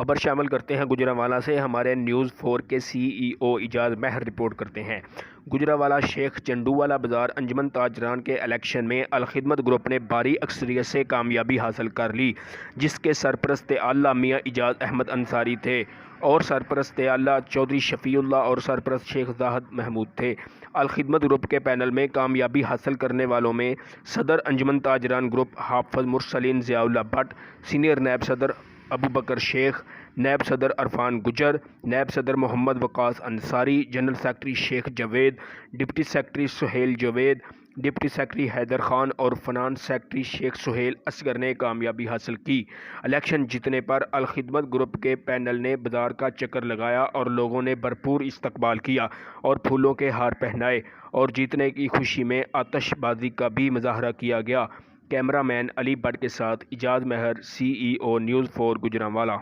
خبر شامل کرتے ہیں گجرانوالہ سے۔ ہمارے نیوز 4 کے سی ای او اعجاز مہر رپورٹ کرتے ہیں۔ گجرانوالہ شیخ چنڈووالا بازار انجمن تاجران کے الیکشن میں الخدمت گروپ نے بھاری اکثریت سے کامیابی حاصل کر لی، جس کے سرپرست اعلیٰ میاں اعجاز احمد انصاری تھے اور سرپرست اعلیٰ چودھری شفیع اللہ اور سرپرست شیخ زاہد محمود تھے۔ الخدمت گروپ کے پینل میں کامیابی حاصل کرنے والوں میں صدر انجمن تاجران group Hafiz Mursaleen Ziaullah Butt, senior نیب صدر ابوبکر شیخ، نیب صدر عرفان گجر، نیب صدر Muhammad Waqas Ansari, general secretary Sheikh Javed, deputy secretary Sohail Javed, deputy secretary Haider Khan اور فنانس سیکرٹری شیخ سہیل اصغر نے کامیابی حاصل کی۔ الیکشن جیتنے پر الخدمت گروپ کے پینل نے بازار کا چکر لگایا اور لوگوں نے بھرپور استقبال کیا اور پھولوں کے ہار پہنائے اور جیتنے کی خوشی میں آتش بازی کا بھی مظاہرہ کیا گیا۔ کیمرہ مین علی بٹ کے ساتھ اعجاز مہر، سی ای او نیوز 4 گجرانوالہ۔